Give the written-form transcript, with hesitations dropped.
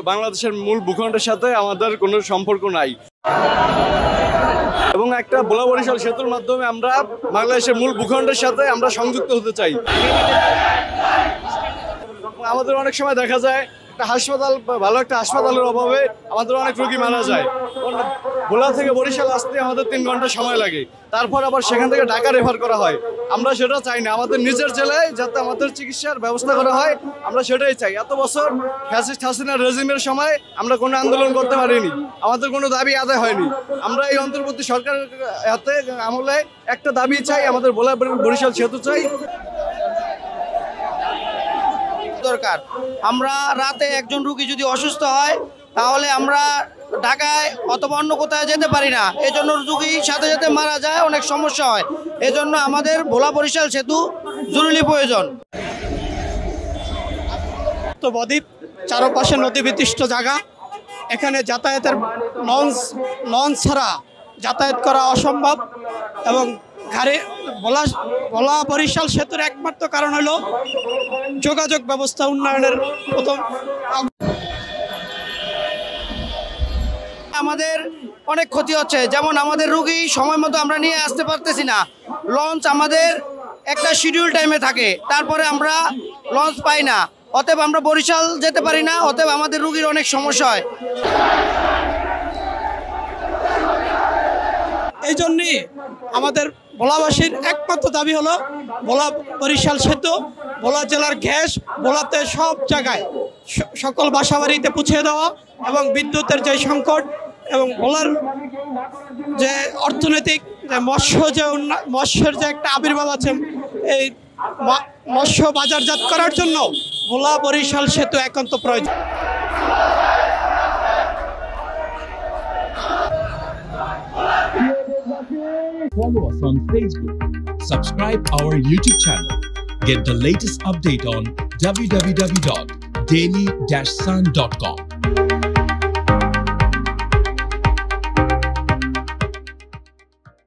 বাংলাদেশের মূল ভূখণ্ডের সাথে আমাদের কোনো সম্পর্ক নাই এবং একটা ভোলা বরিশাল সেতুর মাধ্যমে আমরা বাংলাদেশের মূল ভূখণ্ডের সাথে আমরা সংযুক্ত হতে চাই। আমাদের অনেক সময় দেখা যায় একটা হাসপাতাল, ভালো একটা হাসপাতালের অভাবে আমাদের অনেক রোগী মারা যায়। ভোলা থেকে বরিশাল আসতে আমাদের 3 ঘন্টা সময় লাগে, তারপর আবার সেখান থেকে ঢাকা রেফার করা হয়। আমরা সেটা চাই না, আমাদের নিজের জেলায় যাতে আমাদের চিকিৎসার ব্যবস্থা করা হয় আমরা সেটাই চাই। এত বছর ফ্যাসিস্ট হাসিনার রেজিমের সময় আমরা কোনো আন্দোলন করতে পারিনি, আমাদের কোনো দাবি আদায় হয়নি। আমরা এই অন্তর্বর্তী সরকারের হাতে আমলে একটা দাবি চাই, আমাদের ভোলা বরিশাল সেতু চাই। দরকার আমরা রাতে একজন রোগী যদি অসুস্থ হয় তাহলে আমরা ঢাকায় অথবা অন্য কোথাও যেতে পারি না, এজন্য রোগীর সাথে সাথে মারা যায়, অনেক সমস্যা হয়। এজন্য আমাদের ভোলা বরিশাল সেতু জরুরি প্রয়োজন। তো বদ্বীপ চারপাশে নদী বিশিষ্ট জায়গা, এখানে যাতায়াতের লঞ্চ ছাড়া যাতায়াত করা অসম্ভব এবং ভোলা বরিশাল সেতুর একমাত্র কারণ হলো যোগাযোগ ব্যবস্থা উন্নয়নের প্রথম। আমাদের অনেক ক্ষতি হচ্ছে, যেমন আমাদের রোগী সময় মতো আমরা নিয়ে আসতে পারতেছি না। লঞ্চ আমাদের একটা শিডিউল টাইমে থাকে, তারপরে আমরা লঞ্চ পাই না, অতএব আমরা বরিশাল যেতে পারি না, অতএব আমাদের রোগীর অনেক সমস্যা হয়। এই জন্যই আমাদের ভোলাবাসীর একমাত্র দাবি হলো ভোলা বরিশাল সেতু, ভোলা জেলার গ্যাস ভোলাতে সব জায়গায় সকল বাসাবাড়িতে পৌঁছে দেওয়া এবং বিদ্যুতের যে সংকট এবং ভোলার যে অর্থনৈতিক যে মৎস্যের যে একটা আবির্ভাব আছে, এই মৎস্য বাজারজাত করার জন্য ভোলা বরিশাল সেতু একান্ত প্রয়োজন। Follow us on Facebook. Subscribe our YouTube channel. Get the latest update on www.daily-sun.com.